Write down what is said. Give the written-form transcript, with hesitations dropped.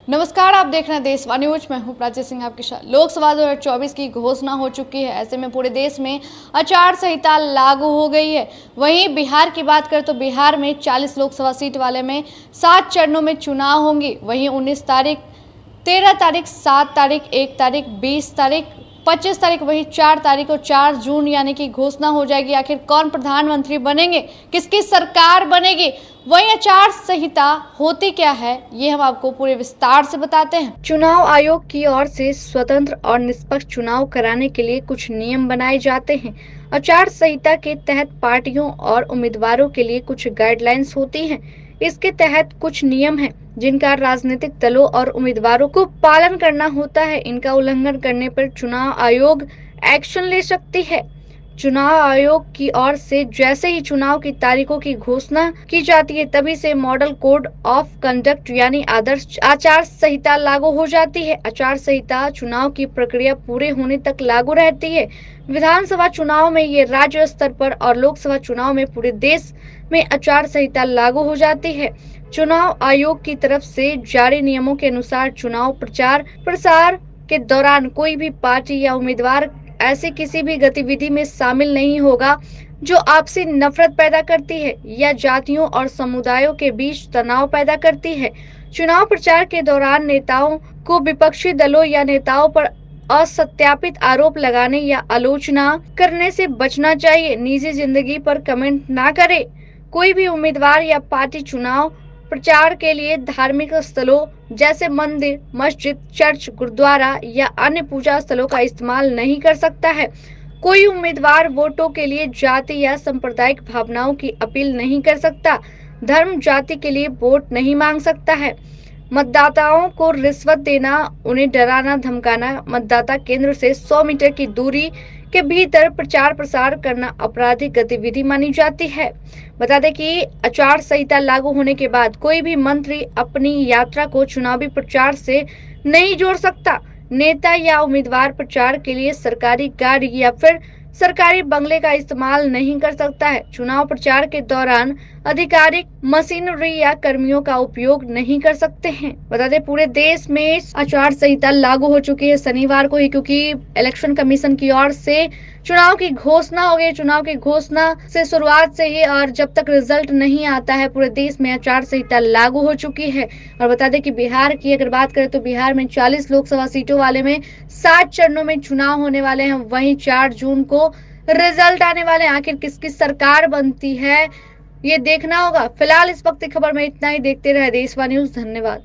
नमस्कार, आप देख रहे हैं देशवा न्यूज। मैं हूं प्राची सिंह आपके साथ। लोकसभा 2024 की घोषणा हो चुकी है। ऐसे में पूरे देश में आचार संहिता लागू हो गई है। वहीं बिहार की बात करें तो बिहार में 40 लोकसभा सीट वाले में 7 चरणों में चुनाव होंगे। वहीं 19 तारीख, 13 तारीख, 7 तारीख, 1 तारीख, 20 तारीख, 25 तारीख, वही 4 तारीख और 4 जून यानी कि घोषणा हो जाएगी। आखिर कौन प्रधानमंत्री बनेंगे, किसकी सरकार बनेगी, वही आचार संहिता होती क्या है, ये हम आपको पूरे विस्तार से बताते हैं। चुनाव आयोग की ओर से स्वतंत्र और निष्पक्ष चुनाव कराने के लिए कुछ नियम बनाए जाते हैं। आचार संहिता के तहत पार्टियों और उम्मीदवारों के लिए कुछ गाइडलाइंस होती हैं। इसके तहत कुछ नियम हैं जिनका राजनीतिक दलों और उम्मीदवारों को पालन करना होता है। इनका उल्लंघन करने पर चुनाव आयोग एक्शन ले सकती है। चुनाव आयोग की ओर से जैसे ही चुनाव की तारीखों की घोषणा की जाती है, तभी से मॉडल कोड ऑफ कंडक्ट यानी आदर्श आचार संहिता लागू हो जाती है। आचार संहिता चुनाव की प्रक्रिया पूरे होने तक लागू रहती है। विधानसभा चुनाव में ये राज्य स्तर पर और लोकसभा चुनाव में पूरे देश में आचार संहिता लागू हो जाती है। चुनाव आयोग की तरफ से जारी नियमों के अनुसार चुनाव प्रचार प्रसार के दौरान कोई भी पार्टी या उम्मीदवार ऐसी किसी भी गतिविधि में शामिल नहीं होगा जो आपसी नफरत पैदा करती है या जातियों और समुदायों के बीच तनाव पैदा करती है। चुनाव प्रचार के दौरान नेताओं को विपक्षी दलों या नेताओं पर असत्यापित आरोप लगाने या आलोचना करने से बचना चाहिए। निजी जिंदगी पर कमेंट ना करें। कोई भी उम्मीदवार या पार्टी चुनाव प्रचार के लिए धार्मिक स्थलों जैसे मंदिर, मस्जिद, चर्च, गुरुद्वारा या अन्य पूजा स्थलों का इस्तेमाल नहीं कर सकता है। कोई उम्मीदवार वोटों के लिए जाति या सांप्रदायिक भावनाओं की अपील नहीं कर सकता। धर्म जाति के लिए वोट नहीं मांग सकता है। मतदाताओं को रिश्वत देना, उन्हें डराना धमकाना, मतदाता केंद्र से 100 मीटर की दूरी के भीतर प्रचार प्रसार करना आपराधिक गतिविधि मानी जाती है। बता दें कि आचार संहिता लागू होने के बाद कोई भी मंत्री अपनी यात्रा को चुनावी प्रचार से नहीं जोड़ सकता। नेता या उम्मीदवार प्रचार के लिए सरकारी गाड़ी या फिर सरकारी बंगले का इस्तेमाल नहीं कर सकता है। चुनाव प्रचार के दौरान आधिकारिक मशीनरी या कर्मियों का उपयोग नहीं कर सकते हैं। बता दें पूरे देश में आचार संहिता लागू हो चुकी है शनिवार को ही, क्योंकि इलेक्शन कमीशन की ओर से चुनाव की घोषणा हो गई। चुनाव की घोषणा से शुरुआत से ही और जब तक रिजल्ट नहीं आता है, पूरे देश में आचार संहिता लागू हो चुकी है। और बता दें कि बिहार की अगर बात करें तो बिहार में 40 लोकसभा सीटों वाले में 7 चरणों में चुनाव होने वाले हैं। वहीं 4 जून को रिजल्ट आने वाले हैं। आखिर किसकी सरकार बनती है ये देखना होगा। फिलहाल इस वक्त की खबर में इतना ही। देखते रहे देशवा न्यूज। धन्यवाद।